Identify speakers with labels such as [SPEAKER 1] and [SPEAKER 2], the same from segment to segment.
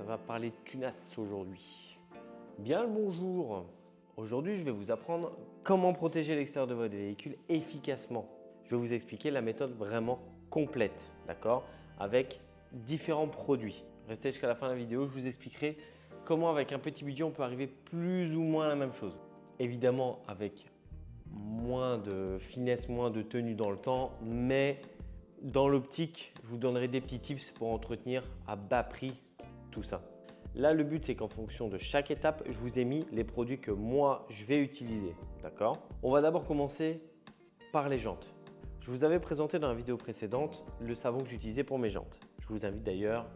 [SPEAKER 1] va parler de cunasses aujourd'hui. Bien le bonjour. Aujourd'hui, je vais vous apprendre comment protéger l'extérieur de votre véhicule efficacement. Je vais vous expliquer la méthode vraiment complète, d'accord, avec différents produits. Restez jusqu'à la fin de la vidéo, je vous expliquerai comment avec un petit budget, on peut arriver plus ou moins à la même chose. Évidemment, avec moins de finesse, moins de tenue dans le temps, mais dans l'optique, je vous donnerai des petits tips pour entretenir à bas prix tout ça. Là, le but, c'est qu'en fonction de chaque étape, je vous ai mis les produits que moi, je vais utiliser. D'accord? On va d'abord commencer par les jantes. Je vous avais présenté dans la vidéo précédente le savon que j'utilisais pour mes jantes. Je vous invite d'ailleurs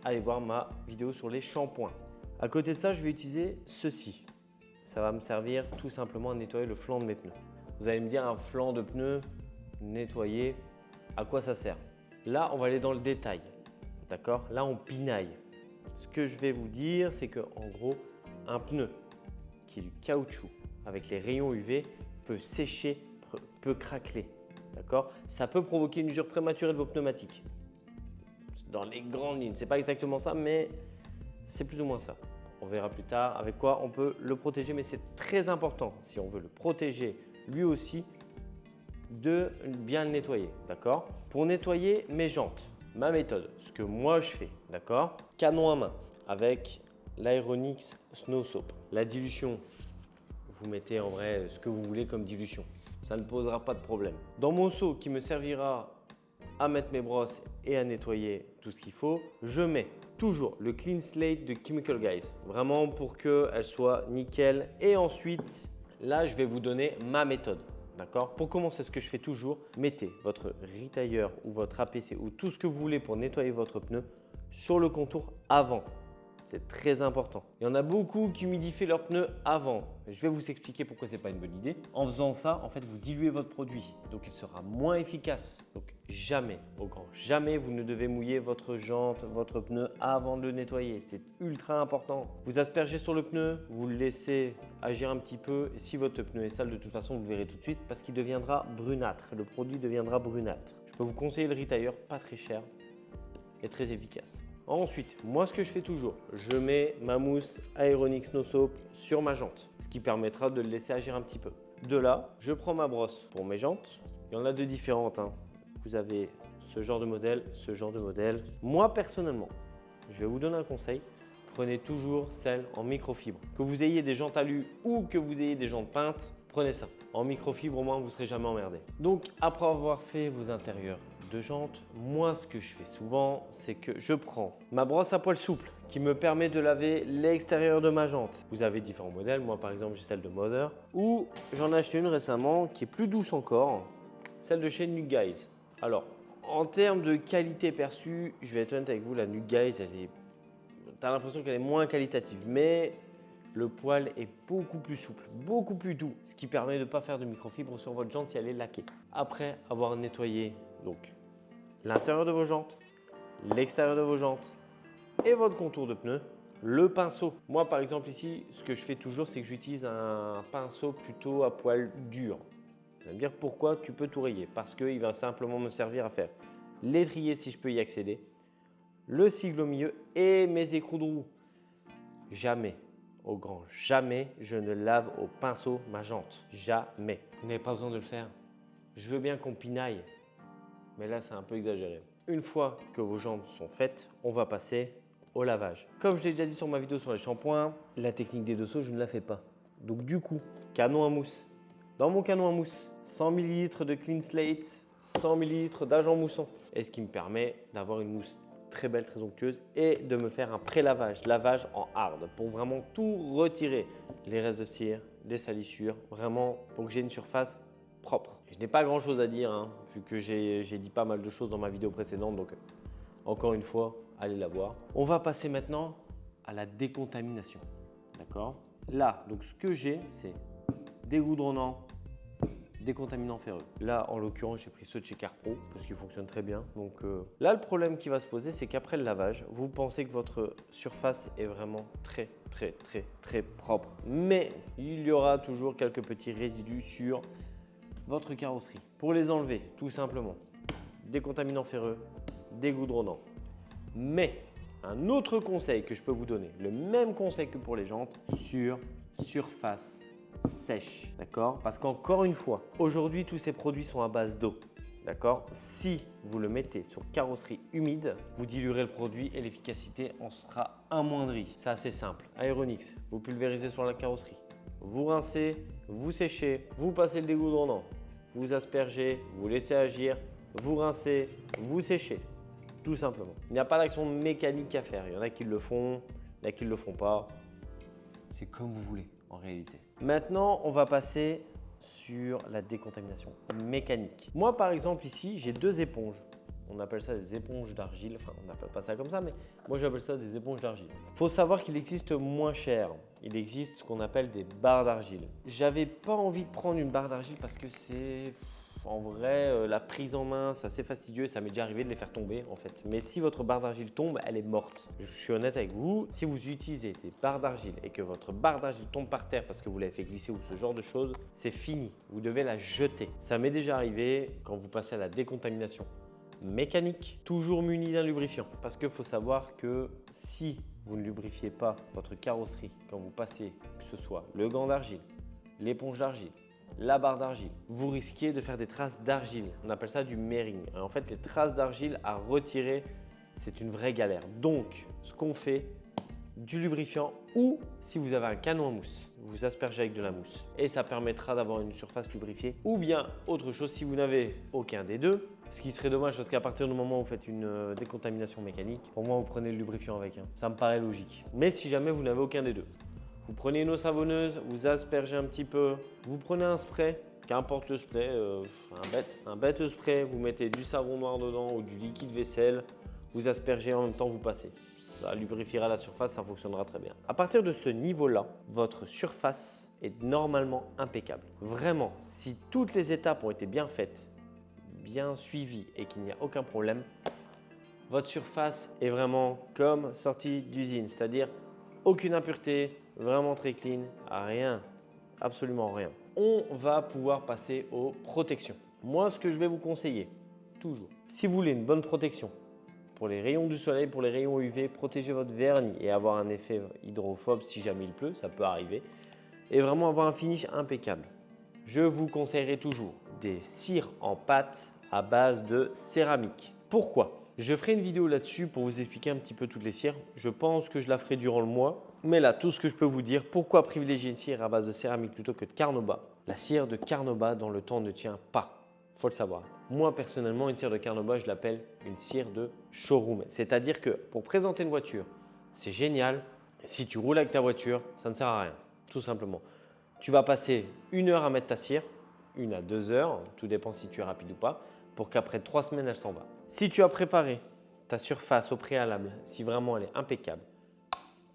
[SPEAKER 1] à aller voir ma vidéo sur les shampoings. À côté de ça, je vais utiliser ceci. Ça va me servir tout simplement à nettoyer le flanc de mes pneus. Vous allez me dire, un flanc de pneu nettoyé, à quoi ça sert? Là, on va aller dans le détail. D'accord? Là, on pinaille. Ce que je vais vous dire, c'est qu'en gros, un pneu qui est du caoutchouc avec les rayons UV peut sécher, peut craqueler. D'accord? Ça peut provoquer une usure prématurée de vos pneumatiques. Dans les grandes lignes, ce n'est pas exactement ça, mais c'est plus ou moins ça. On verra plus tard avec quoi on peut le protéger, mais c'est très important si on veut le protéger lui aussi de bien le nettoyer. D'accord? Pour nettoyer mes jantes, ma méthode, ce que moi je fais, d'accord? Canon à main avec l'Aeronix Snow Soap. La dilution, vous mettez en vrai ce que vous voulez comme dilution. Ça ne posera pas de problème. Dans mon seau qui me servira à mettre mes brosses et à nettoyer tout ce qu'il faut, je mets toujours le Clean Slate de Chemical Guys. Vraiment pour qu'elle soit nickel. Et ensuite, là, je vais vous donner ma méthode. D'accord? Pour commencer, ce que je fais toujours, mettez votre retailleur ou votre APC ou tout ce que vous voulez pour nettoyer votre pneu sur le contour avant. C'est très important. Il y en a beaucoup qui humidifient leurs pneus avant. Je vais vous expliquer pourquoi ce n'est pas une bonne idée. En faisant ça, en fait, vous diluez votre produit. Donc, il sera moins efficace. Donc, jamais, au grand jamais, vous ne devez mouiller votre jante, votre pneu avant de le nettoyer. C'est ultra important. Vous aspergez sur le pneu, vous le laissez agir un petit peu. Et si votre pneu est sale, de toute façon, vous le verrez tout de suite parce qu'il deviendra brunâtre. Le produit deviendra brunâtre. Je peux vous conseiller le retailleur, pas très cher et très efficace. Ensuite, moi ce que je fais toujours, je mets ma mousse Aeronix Snow Soap sur ma jante, ce qui permettra de le laisser agir un petit peu. De là, je prends ma brosse pour mes jantes. Il y en a de différentes. Vous avez ce genre de modèle, ce genre de modèle. Moi personnellement, je vais vous donner un conseil. Prenez toujours celle en microfibre. Que vous ayez des jantes alu ou que vous ayez des jantes peintes, prenez ça. En microfibre, au moins, vous ne serez jamais emmerdé. Donc, après avoir fait vos intérieurs de jantes, moi, ce que je fais souvent, c'est que je prends ma brosse à poil souple qui me permet de laver l'extérieur de ma jante. Vous avez différents modèles. Moi, par exemple, j'ai celle de Mother ou j'en ai acheté une récemment qui est plus douce encore, celle de chez Nuke Guys. Alors, en termes de qualité perçue, je vais être honnête avec vous, la Nuke Guys, tu as l'impression qu'elle est moins qualitative, mais le poil est beaucoup plus souple, beaucoup plus doux, ce qui permet de ne pas faire de microfibre sur votre jante si elle est laquée. Après avoir nettoyé donc l'intérieur de vos jantes, l'extérieur de vos jantes et votre contour de pneu, le pinceau. Moi par exemple ici, ce que je fais toujours, c'est que j'utilise un pinceau plutôt à poil dur. Vous allez me dire pourquoi? Tu peux tout rayer, parce qu'il va simplement me servir à faire l'étrier si je peux y accéder, le sigle au milieu et mes écrous de roue. Jamais, au grand jamais, je ne lave au pinceau ma jante. Jamais. Vous n'avez pas besoin de le faire. Je veux bien qu'on pinaille, mais là, c'est un peu exagéré. Une fois que vos jantes sont faites, on va passer au lavage. Comme je l'ai déjà dit sur ma vidéo sur les shampoings, la technique des deux seaux, je ne la fais pas. Donc du coup, canon à mousse. Dans mon canon à mousse, 100 ml de Clean Slate, 100 ml d'agent moussant. Et ce qui me permet d'avoir une mousse très belle, très onctueuse et de me faire un pré-lavage, lavage en hard pour vraiment tout retirer. Les restes de cire, les salissures, vraiment pour que j'ai une surface propre. Je n'ai pas grand chose à dire vu que j'ai dit pas mal de choses dans ma vidéo précédente, donc encore une fois, allez la voir. On va passer maintenant à la décontamination. D'accord? Là, donc ce que j'ai, c'est dégoudronnant, décontaminant ferreux. Là, en l'occurrence, j'ai pris ceux de chez CarPro parce qu'ils fonctionnent très bien. Donc là, le problème qui va se poser, c'est qu'après le lavage, vous pensez que votre surface est vraiment très propre. Mais il y aura toujours quelques petits résidus sur votre carrosserie. Pour les enlever, tout simplement, décontaminant ferreux, dégoudronnant. Mais Un autre conseil que je peux vous donner, le même conseil que pour les jantes, sur surface sèche. D'accord? Parce qu'encore une fois, aujourd'hui, tous ces produits sont à base d'eau. D'accord? Si vous le mettez sur carrosserie humide, vous diluerez le produit et l'efficacité en sera amoindrie. C'est assez simple. Aeronix, vous pulvérisez sur la carrosserie. Vous rincez, vous séchez, vous passez le dégoudronnant, vous aspergez, vous laissez agir, vous rincez, vous séchez. Tout simplement. Il n'y a pas d'action mécanique à faire. Il y en a qui le font, il y en a qui ne le font pas. C'est comme vous voulez en réalité. Maintenant, on va passer sur la décontamination mécanique. Moi, par exemple, ici, j'ai 2 éponges. On appelle ça des éponges d'argile. Enfin, on n'appelle pas ça comme ça, mais moi, j'appelle ça des éponges d'argile. Il faut savoir qu'il existe moins cher. Il existe ce qu'on appelle des barres d'argile. J'avais pas envie de prendre une barre d'argile parce que c'est… En vrai, la prise en main, c'est assez fastidieux et ça m'est déjà arrivé de les faire tomber en fait. Mais si votre barre d'argile tombe, elle est morte. Je suis honnête avec vous, si vous utilisez des barres d'argile et que votre barre d'argile tombe par terre parce que vous l'avez fait glisser ou ce genre de choses, c'est fini. Vous devez la jeter. Ça m'est déjà arrivé quand vous passez à la décontamination mécanique, toujours muni d'un lubrifiant. Parce qu'il faut savoir que si vous ne lubrifiez pas votre carrosserie quand vous passez, que ce soit le gant d'argile, l'éponge d'argile, la barre d'argile, vous risquez de faire des traces d'argile. On appelle ça du marring. En fait, les traces d'argile à retirer, c'est une vraie galère. Donc, ce qu'on fait, du lubrifiant ou si vous avez un canon à mousse, vous aspergez avec de la mousse et ça permettra d'avoir une surface lubrifiée. Ou bien, autre chose, si vous n'avez aucun des deux, ce qui serait dommage parce qu'à partir du moment où vous faites une décontamination mécanique, pour moi, vous prenez le lubrifiant avec. Ça me paraît logique. Mais si jamais vous n'avez aucun des deux, vous prenez une eau savonneuse, vous aspergez un petit peu, vous prenez un spray, qu'importe le spray, un bête spray, vous mettez du savon noir dedans ou du liquide vaisselle, vous aspergez en même temps, vous passez. Ça lubrifiera la surface, ça fonctionnera très bien. À partir de ce niveau-là, votre surface est normalement impeccable. Vraiment, si toutes les étapes ont été bien faites, bien suivies et qu'il n'y a aucun problème, votre surface est vraiment comme sortie d'usine, c'est-à-dire aucune impureté, vraiment très clean, rien, absolument rien. On va pouvoir passer aux protections. Moi, ce que je vais vous conseiller, toujours, si vous voulez une bonne protection pour les rayons du soleil, pour les rayons UV, protéger votre vernis et avoir un effet hydrophobe si jamais il pleut, ça peut arriver, et vraiment avoir un finish impeccable. Je vous conseillerais toujours des cires en pâte à base de céramique. Pourquoi ? Je ferai une vidéo là-dessus pour vous expliquer un petit peu toutes les cires. Je pense que je la ferai durant le mois. Mais là, tout ce que je peux vous dire, pourquoi privilégier une cire à base de céramique plutôt que de carnauba? La cire de carnauba dans le temps ne tient pas, il faut le savoir. Moi, personnellement, une cire de carnauba, je l'appelle une cire de showroom. C'est-à-dire que pour présenter une voiture, c'est génial. Si tu roules avec ta voiture, ça ne sert à rien, tout simplement. Tu vas passer 1 heure à mettre ta cire, 1 à 2 heures, tout dépend si tu es rapide ou pas, pour qu'après 3 semaines, elle s'en va. Si tu as préparé ta surface au préalable, si vraiment elle est impeccable,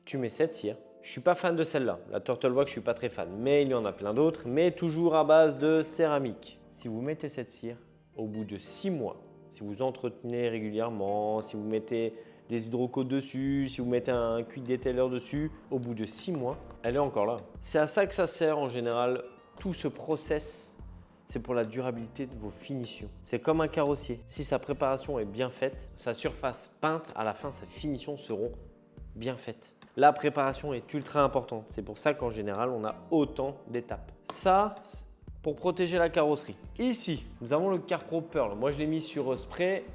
[SPEAKER 1] tu mets cette cire. Je ne suis pas fan de celle-là, la Turtle Wax, je ne suis pas très fan, mais il y en a plein d'autres, mais toujours à base de céramique. Si vous mettez cette cire, au bout de 6 mois, si vous entretenez régulièrement, si vous mettez des hydrocoats dessus, si vous mettez un quick detailer dessus, au bout de 6 mois, elle est encore là. C'est à ça que ça sert en général, tout ce process. C'est pour la durabilité de vos finitions. C'est comme un carrossier. Si sa préparation est bien faite, sa surface peinte, à la fin, ses finitions seront bien faites. La préparation est ultra importante. C'est pour ça qu'en général, on a autant d'étapes. Ça, pour protéger la carrosserie. Ici, nous avons le CarPro Pearl. Moi, je l'ai mis sur spray.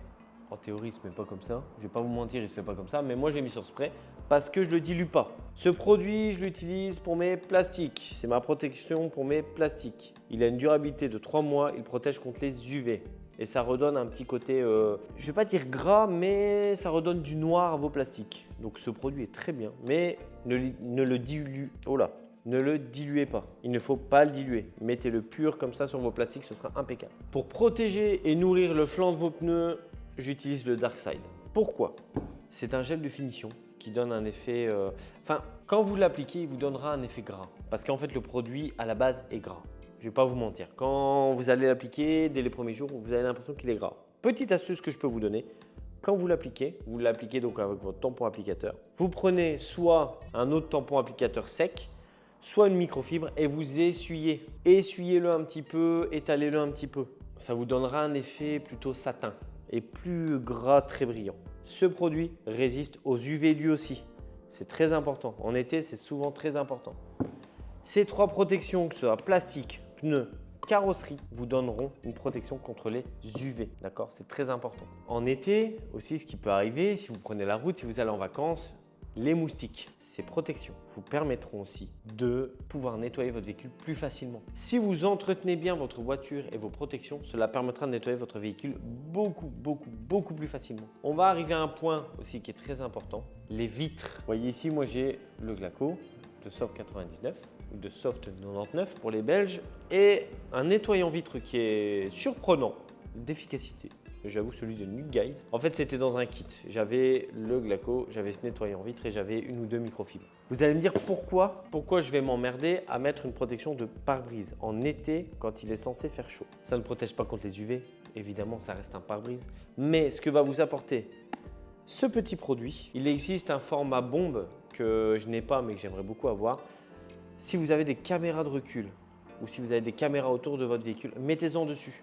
[SPEAKER 1] En théorie, il ne se met pas comme ça. Je ne vais pas vous mentir, il ne se fait pas comme ça. Mais moi, je l'ai mis sur spray parce que je ne le dilue pas. Ce produit, je l'utilise pour mes plastiques. C'est ma protection pour mes plastiques. Il a une durabilité de 3 mois. Il protège contre les UV. Et ça redonne un petit côté, je ne vais pas dire gras, mais ça redonne du noir à vos plastiques. Donc ce produit est très bien, mais ne le diluez pas. Il ne faut pas le diluer. Mettez-le pur comme ça sur vos plastiques, ce sera impeccable. Pour protéger et nourrir le flanc de vos pneus, j'utilise le Dark Side. Pourquoi? C'est un gel de finition qui donne un effet… quand vous l'appliquez, il vous donnera un effet gras. Parce qu'en fait, le produit à la base est gras. Je ne vais pas vous mentir. Quand vous allez l'appliquer, dès les premiers jours, vous avez l'impression qu'il est gras. Petite astuce que je peux vous donner. Quand vous l'appliquez donc avec votre tampon applicateur. Vous prenez soit un autre tampon applicateur sec, soit une microfibre et vous essuyez. Essuyez-le un petit peu, étalez-le un petit peu. Ça vous donnera un effet plutôt satin et plus gras, très brillant. ce produit résiste aux UV lui aussi. C'est très important. En été, c'est souvent très important. Ces 3 protections, que ce soit plastique, pneus, carrosserie, vous donneront une protection contre les UV. D'accord? C'est très important. En été aussi, ce qui peut arriver, si vous prenez la route, si vous allez en vacances, les moustiques, ces protections vous permettront aussi de pouvoir nettoyer votre véhicule plus facilement. Si vous entretenez bien votre voiture et vos protections, cela permettra de nettoyer votre véhicule beaucoup plus facilement. On va arriver à un point aussi qui est très important, les vitres. Vous voyez ici, moi j'ai le Glaco de Soft 99 ou de Soft 99 pour les Belges et un nettoyant vitre qui est surprenant d'efficacité. J'avoue celui de Nude Guys. En fait, c'était dans un kit. J'avais le Glaco, j'avais ce nettoyant vitre et j'avais 1 ou 2 microfibres. Vous allez me dire pourquoi je vais m'emmerder à mettre une protection de pare-brise en été quand il est censé faire chaud. Ça ne protège pas contre les UV, évidemment ça reste un pare-brise. Mais ce que va vous apporter ce petit produit, il existe un format bombe que je n'ai pas mais que j'aimerais beaucoup avoir. Si vous avez des caméras de recul ou si vous avez des caméras autour de votre véhicule, mettez-en dessus.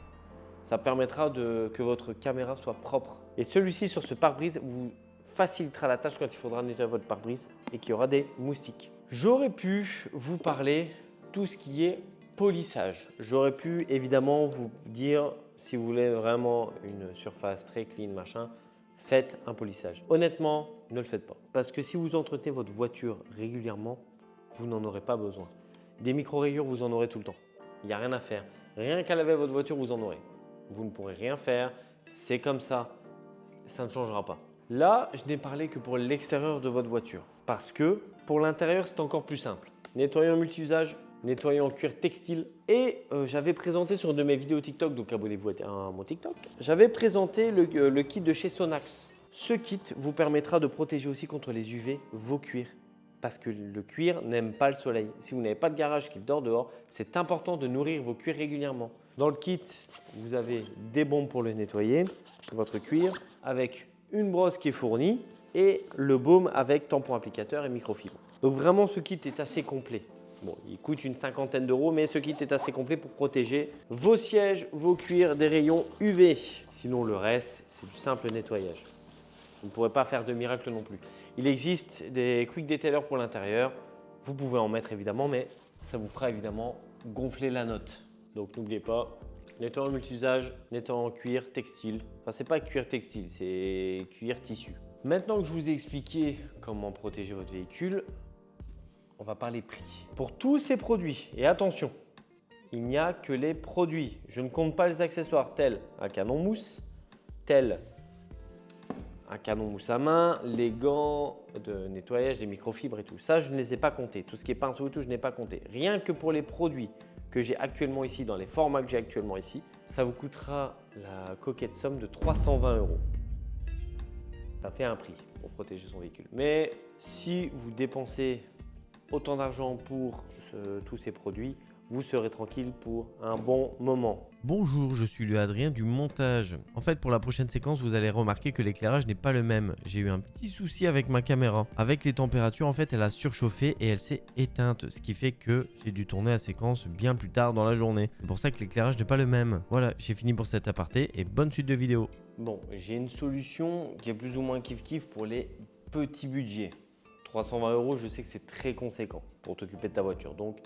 [SPEAKER 1] Ça permettra que votre caméra soit propre. Et celui-ci sur ce pare-brise vous facilitera la tâche quand il faudra nettoyer votre pare-brise et qu'il y aura des moustiques. J'aurais pu vous parler tout ce qui est polissage. J'aurais pu évidemment vous dire si vous voulez vraiment une surface très clean, machin, faites un polissage. Honnêtement, ne le faites pas. Parce que si vous entretenez votre voiture régulièrement, vous n'en aurez pas besoin. Des micro-rayures, vous en aurez tout le temps. Il n'y a rien à faire. Rien qu'à laver votre voiture, vous en aurez. Vous ne pourrez rien faire, c'est comme ça ne changera pas. Là, je n'ai parlé que pour l'extérieur de votre voiture parce que pour l'intérieur, c'est encore plus simple. Nettoyant multi-usage, nettoyant en cuir textile et j'avais présenté sur une de mes vidéos TikTok, donc abonnez-vous à mon TikTok, j'avais présenté le kit de chez Sonax. Ce kit vous permettra de protéger aussi contre les UV vos cuirs. Parce que le cuir n'aime pas le soleil. Si vous n'avez pas de garage qui dort dehors, c'est important de nourrir vos cuirs régulièrement. Dans le kit, vous avez des bombes pour le nettoyer, votre cuir, avec une brosse qui est fournie et le baume avec tampon applicateur et microfibre. Donc vraiment, ce kit est assez complet. Bon, il coûte une 50aine d'euros, mais ce kit est assez complet pour protéger vos sièges, vos cuirs des rayons UV. Sinon, le reste, c'est du simple nettoyage. Vous ne pourrez pas faire de miracle non plus. Il existe des quick detailers pour l'intérieur. Vous pouvez en mettre évidemment, mais ça vous fera évidemment gonfler la note. Donc n'oubliez pas, nettoyant multi-usage, nettoyant en cuir, textile. Enfin, c'est pas cuir textile, c'est cuir tissu. Maintenant que je vous ai expliqué comment protéger votre véhicule, on va parler prix. Pour tous ces produits, et attention, il n'y a que les produits. Je ne compte pas les accessoires tels un canon mousse, tel un canon mousse à main, les gants de nettoyage, les microfibres et tout. Ça, je ne les ai pas comptés. Tout ce qui est pinceau et tout, je n'ai pas compté. Rien que pour les produits que j'ai actuellement ici, dans les formats que j'ai actuellement ici, ça vous coûtera la coquette somme de 320 €. Ça fait un prix pour protéger son véhicule. Mais si vous dépensez autant d'argent pour tous ces produits, vous serez tranquille pour un bon moment.
[SPEAKER 2] Bonjour, je suis le Adrien du montage. En fait, pour la prochaine séquence, vous allez remarquer que l'éclairage n'est pas le même. J'ai eu un petit souci avec ma caméra. Avec les températures, en fait, elle a surchauffé et elle s'est éteinte, ce qui fait que j'ai dû tourner la séquence bien plus tard dans la journée. C'est pour ça que l'éclairage n'est pas le même. Voilà, j'ai fini pour cet aparté et bonne suite de vidéo.
[SPEAKER 1] Bon, j'ai une solution qui est plus ou moins kiff-kiff pour les petits budgets. 320 €, je sais que c'est très conséquent pour t'occuper de ta voiture. Donc,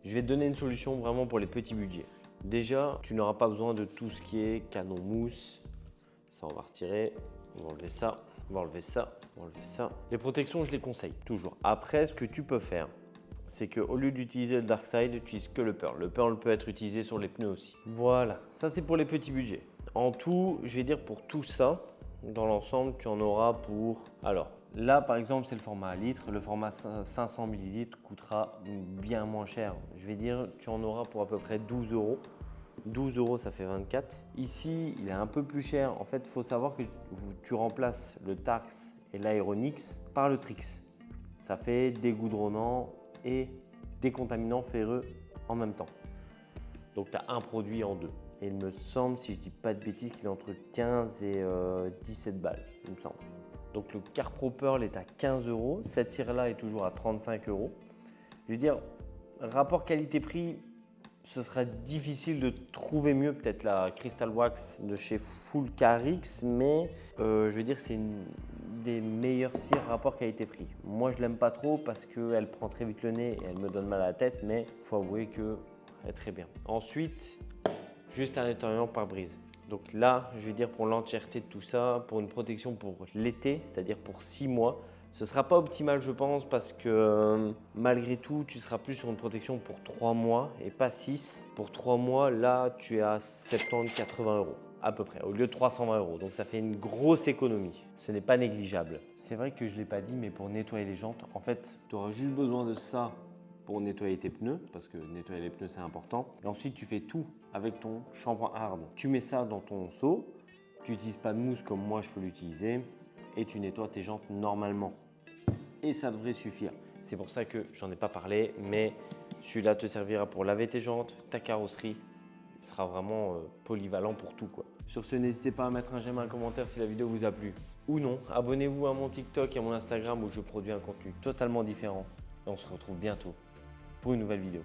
[SPEAKER 1] je vais te donner une solution vraiment pour les petits budgets. Déjà, tu n'auras pas besoin de tout ce qui est canon mousse. Ça, on va retirer. On va enlever ça. On va enlever ça. On va enlever ça. Les protections, je les conseille toujours. Après, ce que tu peux faire, c'est qu'au lieu d'utiliser le Dark Side, tu utilises que le Pearl. Le Pearl peut être utilisé sur les pneus aussi. Voilà, ça c'est pour les petits budgets. En tout, je vais dire pour tout ça, dans l'ensemble, tu en auras pour… Alors, là, par exemple, c'est le format à litre. Le format 500 ml coûtera bien moins cher. Je vais dire, tu en auras pour à peu près 12 €. 12 €, ça fait 24. Ici, il est un peu plus cher. En fait, il faut savoir que tu remplaces le Tarx et l'Aeronix par le Trix. Ça fait dégoudronnant et décontaminant ferreux en même temps. Donc, tu as un produit en deux. Et il me semble, si je ne dis pas de bêtises, qu'il est entre 15 et 17 balles, il me semble. Donc le CarPro Pearl est à 15 €, cette cire-là est toujours à 35 €. Je veux dire, rapport qualité-prix, ce sera difficile de trouver mieux, peut-être la Crystal Wax de chez Full Carix, mais je vais dire que c'est une des meilleures cires rapport qualité-prix. Moi, je l'aime pas trop parce qu'elle prend très vite le nez et elle me donne mal à la tête, mais il faut avouer qu'elle est très bien. Ensuite, juste un nettoyant par brise. Donc là, je vais dire pour l'entièreté de tout ça, pour une protection pour l'été, c'est-à-dire pour 6 mois, ce ne sera pas optimal, je pense, parce que malgré tout, tu seras plus sur une protection pour 3 mois et pas 6. Pour 3 mois, là, tu es à 70-80 € à peu près, au lieu de 320 €. Donc ça fait une grosse économie. Ce n'est pas négligeable. C'est vrai que je ne l'ai pas dit, mais pour nettoyer les jantes, en fait, tu auras juste besoin de ça pour nettoyer tes pneus, parce que nettoyer les pneus, c'est important. Et ensuite, tu fais tout avec ton shampoing hard. Tu mets ça dans ton seau, tu n'utilises pas de mousse comme moi, je peux l'utiliser, et tu nettoies tes jantes normalement. Et ça devrait suffire. C'est pour ça que j'en ai pas parlé, mais celui-là te servira pour laver tes jantes, ta carrosserie. Il sera vraiment polyvalent pour tout, quoi. Sur ce, n'hésitez pas à mettre un j'aime, un commentaire si la vidéo vous a plu ou non. Abonnez-vous à mon TikTok et à mon Instagram où je produis un contenu totalement différent. Et on se retrouve bientôt pour une nouvelle vidéo.